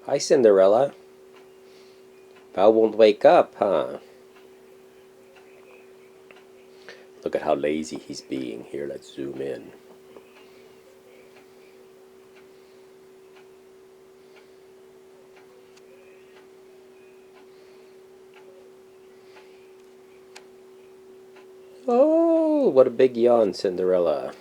Hi, Cinderella. Val won't wake up, huh? Look at how lazy he's being. Here, let's zoom in. Oh, what a big yawn, Cinderella.